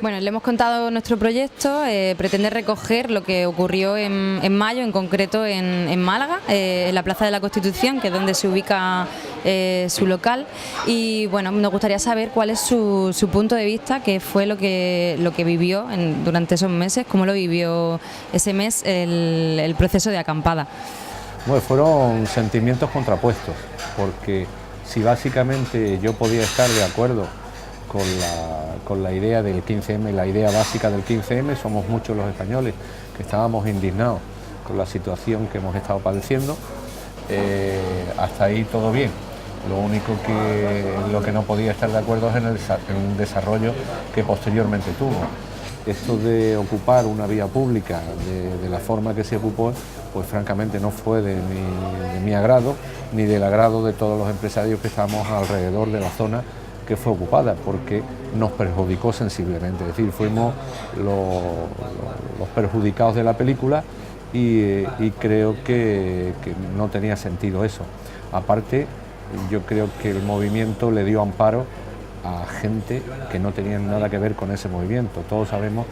Bueno, le hemos contado nuestro proyecto, pretende recoger lo que ocurrió en mayo, en concreto en Málaga, en la Plaza de la Constitución, que es donde se ubica su local. Y bueno, nos gustaría saber cuál es su punto de vista, qué fue lo que vivió durante esos meses, cómo lo vivió ese mes el proceso de acampada. Bueno, fueron sentimientos contrapuestos, porque si básicamente yo podía estar de acuerdo con la idea del 15M, la idea básica del 15M, somos muchos los españoles que estábamos indignados con la situación que hemos estado padeciendo, hasta ahí todo bien. Lo único lo que no podía estar de acuerdo es en el desarrollo que posteriormente tuvo. Esto de ocupar una vía pública de la forma que se ocupó, pues francamente no fue de mi agrado, ni del agrado de todos los empresarios que estábamos alrededor de la zona que fue ocupada, porque nos perjudicó sensiblemente. Es decir, fuimos los perjudicados de la película y creo que no tenía sentido eso. Aparte, yo creo que el movimiento le dio amparo a gente que no tenían nada que ver con ese movimiento. Todos sabemos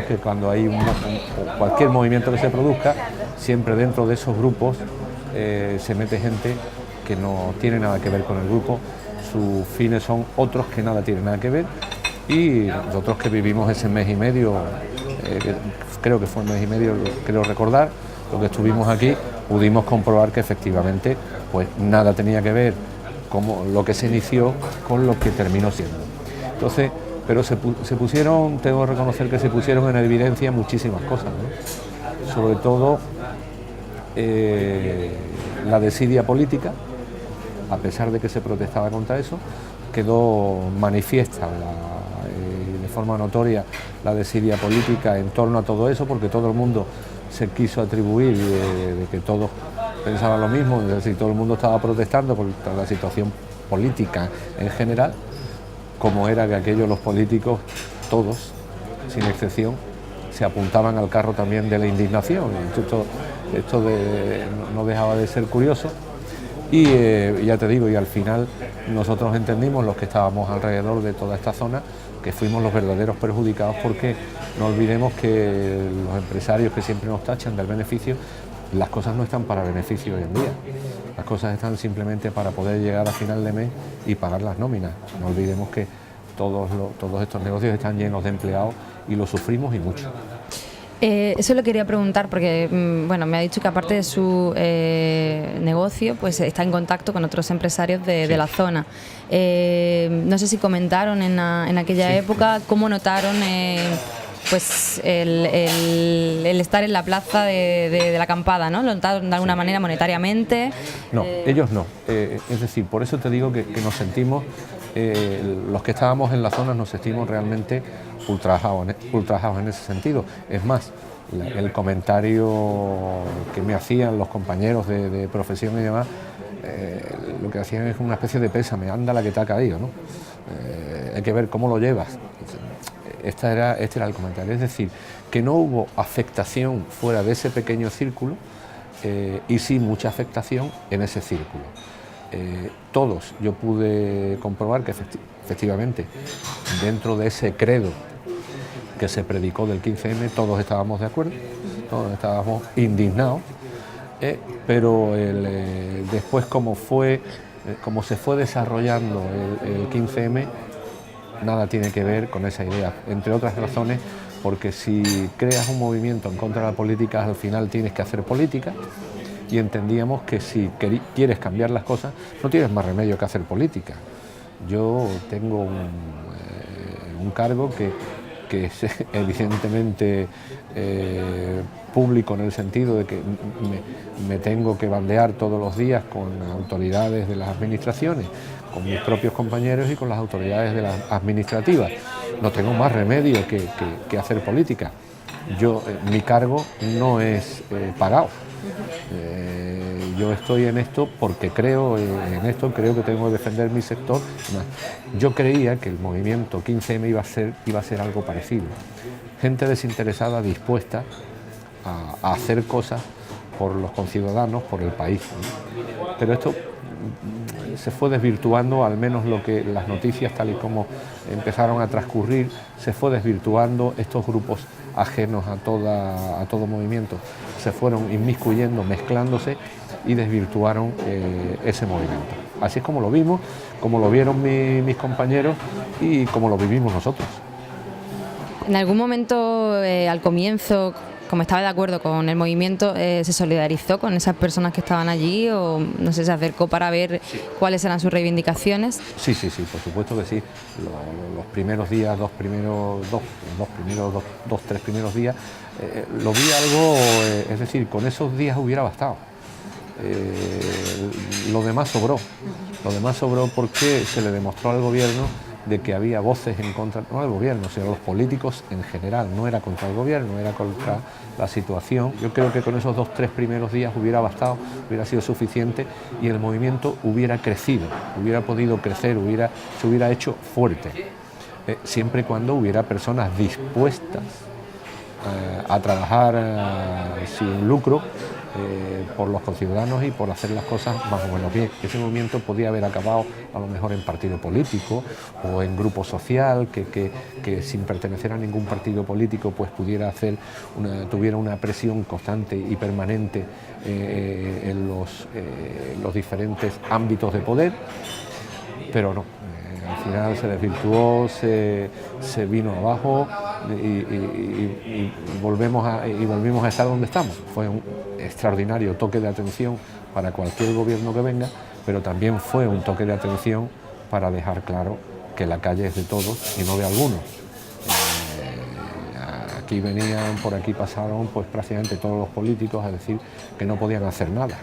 que cuando hay cualquier movimiento que se produzca, siempre dentro de esos grupos se mete gente que no tiene nada que ver con el grupo, sus fines son otros que nada tienen nada que ver, y nosotros que vivimos ese mes y medio, creo que fue un mes y medio, creo recordar, lo que estuvimos aquí, pudimos comprobar que efectivamente pues nada tenía que ver como lo que se inició con lo que terminó siendo. Entonces, pero se pusieron, tengo que reconocer que se pusieron en evidencia muchísimas cosas, ¿no? Sobre todo la desidia política, a pesar de que se protestaba contra eso, quedó manifiesta de forma notoria la desidia política en torno a todo eso, porque todo el mundo se quiso atribuir de que todos pensaban lo mismo, es decir, todo el mundo estaba protestando contra la situación política en general, como era que aquellos los políticos, todos, sin excepción, se apuntaban al carro también de la indignación. Esto no dejaba de ser curioso. Y ya te digo, y al final nosotros entendimos, los que estábamos alrededor de toda esta zona, que fuimos los verdaderos perjudicados, porque no olvidemos que los empresarios que siempre nos tachan del beneficio, las cosas no están para beneficio hoy en día, las cosas están simplemente para poder llegar a final de mes y pagar las nóminas. No olvidemos que todos estos negocios están llenos de empleados y lo sufrimos y mucho. Eso lo quería preguntar porque, bueno, me ha dicho que aparte de su negocio, pues está en contacto con otros empresarios de la zona. No sé si comentaron en aquella época cómo notaron pues el estar en la plaza de la acampada, ¿no? ¿Lo notaron de alguna manera monetariamente? No, ellos no. Es decir, por eso te digo que nos sentimos, los que estábamos en la zona nos sentimos realmente ultrajados en ese sentido. Es más, el comentario que me hacían los compañeros de profesión y demás, lo que hacían es una especie de pésame, anda la que te ha caído, ¿no? Hay que ver cómo lo llevas. Este era el comentario, es decir, que no hubo afectación fuera de ese pequeño círculo y sí mucha afectación en ese círculo. Todos, yo pude comprobar que efectivamente dentro de ese credo que se predicó del 15M todos estábamos de acuerdo, todos estábamos indignados, pero después como se fue desarrollando el 15M, nada tiene que ver con esa idea, entre otras razones, porque si creas un movimiento en contra de la política, al final tienes que hacer política, y entendíamos que si quieres cambiar las cosas, no tienes más remedio que hacer política. Yo tengo un cargo que es evidentemente público en el sentido de que me tengo que bandear todos los días con autoridades de las administraciones, con mis propios compañeros y con las autoridades de las administrativas. No tengo más remedio que hacer política. Mi cargo no es pagado. Yo estoy en esto porque creo en esto, creo que tengo que defender mi sector. Yo creía que el movimiento 15M iba a ser algo parecido. Gente desinteresada, dispuesta a hacer cosas por los conciudadanos, por el país, ¿no? Pero esto se fue desvirtuando, al menos lo que las noticias tal y como empezaron a transcurrir, se fue desvirtuando. Estos grupos ajenos a todo movimiento se fueron inmiscuyendo, mezclándose y desvirtuaron ese movimiento. Así es como lo vimos, como lo vieron mis compañeros y como lo vivimos nosotros. En algún momento, al comienzo, como estaba de acuerdo con el movimiento, ¿se solidarizó con esas personas que estaban allí o no sé, se acercó para ver cuáles eran sus reivindicaciones? Sí, por supuesto que sí. Los primeros días, tres primeros días, lo vi algo, es decir, con esos días hubiera bastado. Lo demás sobró porque se le demostró al gobierno de que había voces en contra, no del gobierno, sino de los políticos en general. No era contra el gobierno, era contra la situación. Yo creo que con esos 2-3 primeros días hubiera bastado, hubiera sido suficiente y el movimiento hubiera crecido, hubiera podido crecer, se hubiera hecho fuerte, siempre y cuando hubiera personas dispuestas a trabajar sin lucro por los conciudadanos y por hacer las cosas más o menos bien. Ese movimiento podía haber acabado a lo mejor en partido político o en grupo social que sin pertenecer a ningún partido político pues tuviera una presión constante y permanente en los diferentes ámbitos de poder, pero no. Al final se desvirtuó, se vino abajo y volvimos a estar donde estamos. Fue un extraordinario toque de atención para cualquier gobierno que venga, pero también fue un toque de atención para dejar claro que la calle es de todos y no de algunos. Aquí por aquí pasaron pues prácticamente todos los políticos a decir que no podían hacer nada.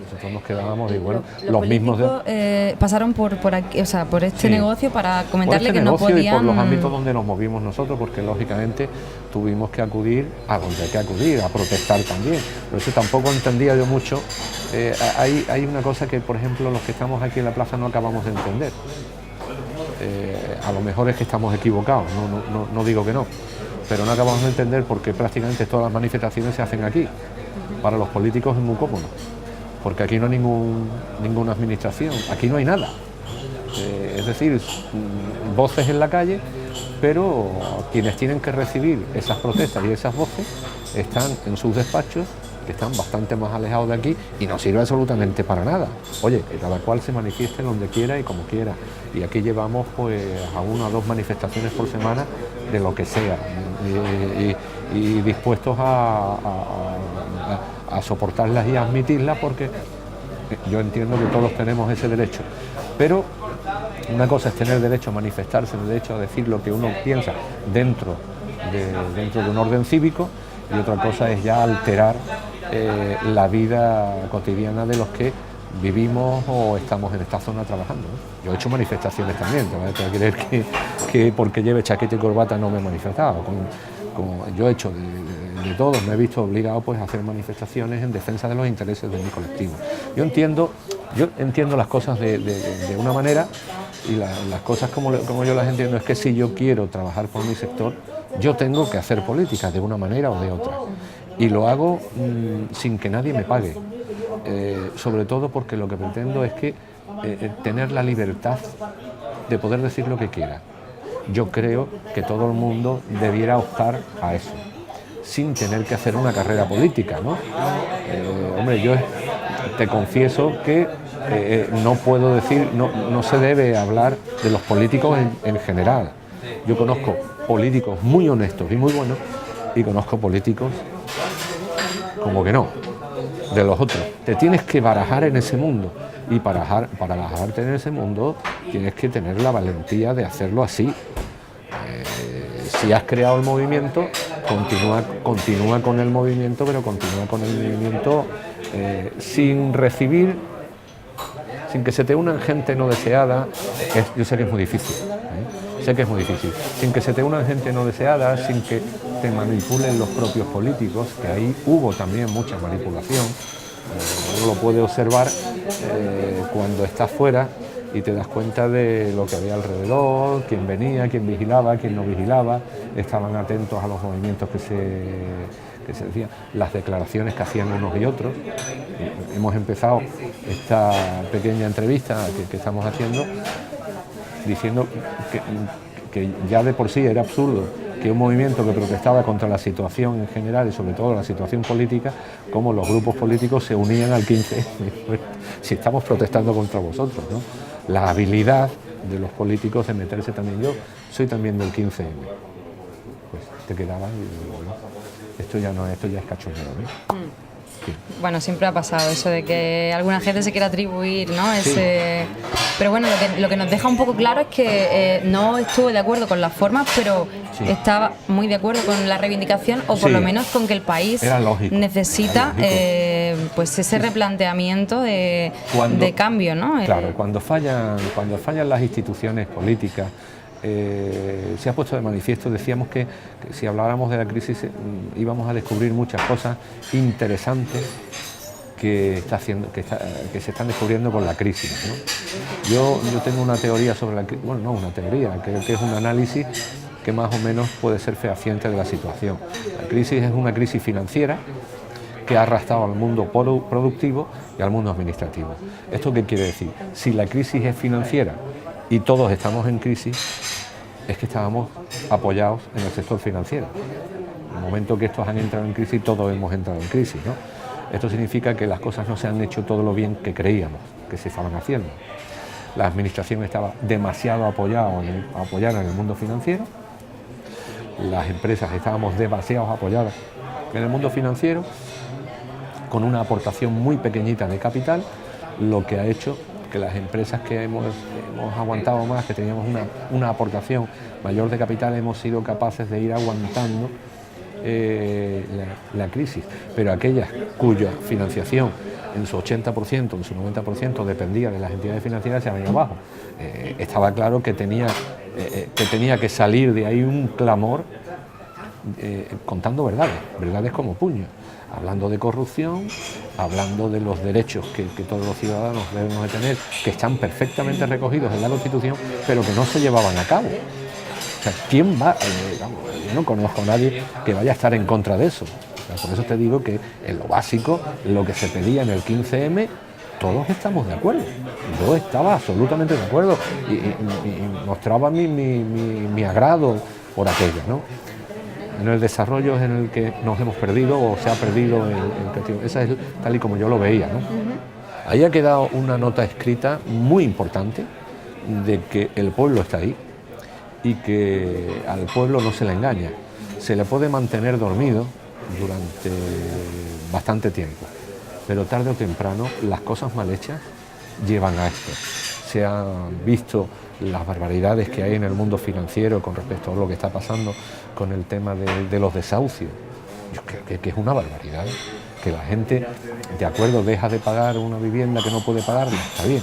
Nosotros nos quedábamos y bueno, los mismos pasaron por aquí, o sea, por este negocio para comentarle que no podían. Y por los ámbitos donde nos movimos nosotros, porque lógicamente tuvimos que acudir a donde hay que acudir, a protestar también. Por eso tampoco entendía yo mucho. Hay una cosa que, por ejemplo, los que estamos aquí en la plaza no acabamos de entender. A lo mejor es que estamos equivocados, no digo que no, pero no acabamos de entender porque prácticamente todas las manifestaciones se hacen aquí. Para los políticos es muy cómodo, porque aquí no hay ninguna administración, aquí no hay nada. Es decir, voces en la calle, pero quienes tienen que recibir esas protestas y esas voces están en sus despachos, que están bastante más alejados de aquí y no sirve absolutamente para nada. Oye, que cada cual se manifieste donde quiera y como quiera. Y aquí llevamos pues a 1 o 2 manifestaciones por semana de lo que sea y dispuestos a soportarlas y a admitirlas porque yo entiendo que todos tenemos ese derecho. Pero una cosa es tener derecho a manifestarse, el derecho a decir lo que uno piensa dentro de un orden cívico, y otra cosa es ya alterar la vida cotidiana de los que vivimos o estamos en esta zona trabajando, ¿no? Yo he hecho manifestaciones también, te vas a creer que porque lleve chaqueta y corbata no me he manifestado. Yo he hecho de todo, me he visto obligado pues a hacer manifestaciones en defensa de los intereses de mi colectivo. Yo entiendo las cosas de una manera y las cosas como yo las entiendo es que si yo quiero trabajar por mi sector, yo tengo que hacer política de una manera o de otra. Y lo hago sin que nadie me pague, sobre todo porque lo que pretendo es que tener la libertad de poder decir lo que quiera. Yo creo que todo el mundo debiera optar a eso, sin tener que hacer una carrera política, ¿no? Hombre, yo te confieso que no puedo decir, no se debe hablar de los políticos en general. Yo conozco políticos muy honestos y muy buenos y conozco políticos como que no, de los otros. Te tienes que barajar en ese mundo y para barajarte en ese mundo tienes que tener la valentía de hacerlo así. Si has creado el movimiento, continúa con el movimiento, pero continúa con el movimiento sin recibir, sin que se te unan gente no deseada. Yo sé que es muy difícil, sé que es muy difícil. Sin que se te unan gente no deseada, sin que te manipulen los propios políticos, que ahí hubo también mucha manipulación. Uno lo puede observar cuando estás fuera y te das cuenta de lo que había alrededor, quién venía, quién vigilaba, quién no vigilaba, estaban atentos a los movimientos que que se decía, las declaraciones que hacían unos y otros. Hemos empezado esta pequeña entrevista que estamos haciendo diciendo que ya de por sí era absurdo que un movimiento que protestaba contra la situación en general y sobre todo la situación política, como los grupos políticos se unían al 15, si estamos protestando contra vosotros, ¿no? La habilidad de los políticos de meterse también. Yo soy también del 15M, pues te quedaba y bueno, esto ya es cachondeo, ¿no? Sí. Bueno, siempre ha pasado eso de que alguna gente se quiere atribuir, ¿no? Sí. Pero bueno, lo que nos deja un poco claro es que no estuve de acuerdo con las formas, pero sí, estaba muy de acuerdo con la reivindicación, o por sí, lo menos con que el país necesita pues ese replanteamiento de cambio, ¿no? Claro, cuando fallan las instituciones políticas, se ha puesto de manifiesto, decíamos que si habláramos de la crisis íbamos a descubrir muchas cosas interesantes que se están descubriendo con la crisis, ¿no? Yo tengo una teoría sobre la crisis, bueno, no una teoría, creo que es un análisis que más o menos puede ser fehaciente de la situación. La crisis es una crisis financiera que ha arrastrado al mundo productivo y al mundo administrativo. ¿Esto qué quiere decir? Si la crisis es financiera y todos estamos en crisis, es que estábamos apoyados en el sector financiero. En el momento que estos han entrado en crisis, todos hemos entrado en crisis, ¿no? Esto significa que las cosas no se han hecho todo lo bien que creíamos que se estaban haciendo. La administración estaba demasiado apoyada en el mundo financiero, las empresas estábamos demasiado apoyadas en el mundo financiero, con una aportación muy pequeñita de capital, lo que ha hecho que las empresas que hemos aguantado más, que teníamos una aportación mayor de capital, hemos sido capaces de ir aguantando la crisis. Pero aquellas cuya financiación en su 80%, en su 90% dependía de las entidades financieras, se han ido abajo. Estaba claro que tenía que salir de ahí un clamor contando verdades como puño, hablando de corrupción, hablando de los derechos que todos los ciudadanos debemos de tener, que están perfectamente recogidos en la Constitución, pero que no se llevaban a cabo. O sea, ¿quién va? Yo no conozco a nadie que vaya a estar en contra de eso. O sea, por eso te digo que en lo básico, lo que se pedía en el 15M, todos estamos de acuerdo. Yo estaba absolutamente de acuerdo y mostraba mi agrado por aquello, ¿no? En el desarrollo es en el que nos hemos perdido o se ha perdido el crecimiento. Esa es tal y como yo lo veía, ¿no? Ahí ha quedado una nota escrita muy importante de que el pueblo está ahí y que al pueblo no se le engaña. Se le puede mantener dormido durante bastante tiempo, pero tarde o temprano las cosas mal hechas llevan a esto. Se han visto las barbaridades que hay en el mundo financiero con respecto a lo que está pasando con el tema de los desahucios. Yo creo que es una barbaridad, que la gente, de acuerdo, deja de pagar una vivienda que no puede pagarla, está bien,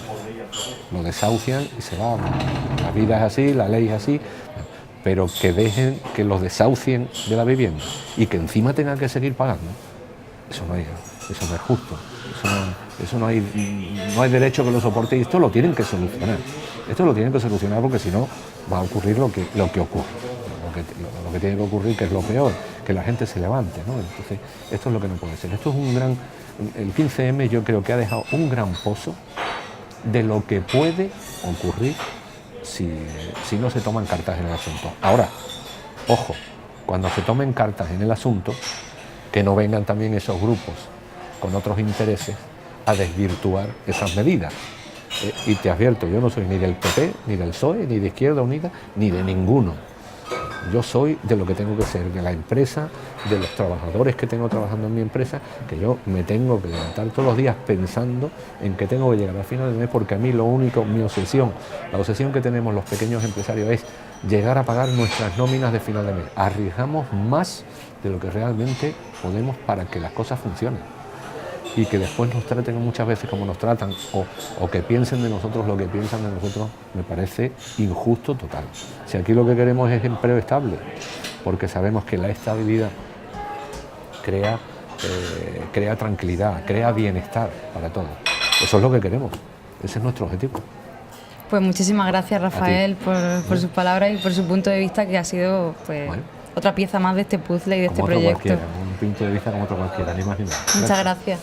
lo desahucian y se va. La vida es así, la ley es así, pero que dejen que los desahucien de la vivienda y que encima tengan que seguir pagando, eso no es justo, eso no hay derecho que lo soporte, y esto lo tienen que solucionar. Esto lo tienen que solucionar porque si no va a ocurrir lo que ocurre, lo que tiene que ocurrir, que es lo peor, que la gente se levante, ¿no? Entonces, esto es lo que no puede ser. Esto es el 15M yo creo que ha dejado un gran pozo de lo que puede ocurrir si no se toman cartas en el asunto. Ahora, ojo, cuando se tomen cartas en el asunto, que no vengan también esos grupos con otros intereses a desvirtuar esas medidas. Y te advierto, yo no soy ni del PP, ni del PSOE, ni de Izquierda Unida, ni de ninguno. Yo soy de lo que tengo que ser, de la empresa, de los trabajadores que tengo trabajando en mi empresa, que yo me tengo que levantar todos los días pensando en que tengo que llegar al final del mes, porque a mí lo único, mi obsesión, la obsesión que tenemos los pequeños empresarios es llegar a pagar nuestras nóminas de final de mes. Arriesgamos más de lo que realmente podemos para que las cosas funcionen. Y que después nos traten muchas veces como nos tratan, o que piensen de nosotros lo que piensan de nosotros, me parece injusto total. Si aquí lo que queremos es empleo estable, porque sabemos que la estabilidad crea tranquilidad, crea bienestar para todos. Eso es lo que queremos, ese es nuestro objetivo. Pues muchísimas gracias, Rafael, por sus palabras y por su punto de vista, que ha sido, pues, otra pieza más de este puzzle y de este como otro proyecto. cualquiera, un punto de vista como otro cualquiera, ni más ni menos. Muchas gracias.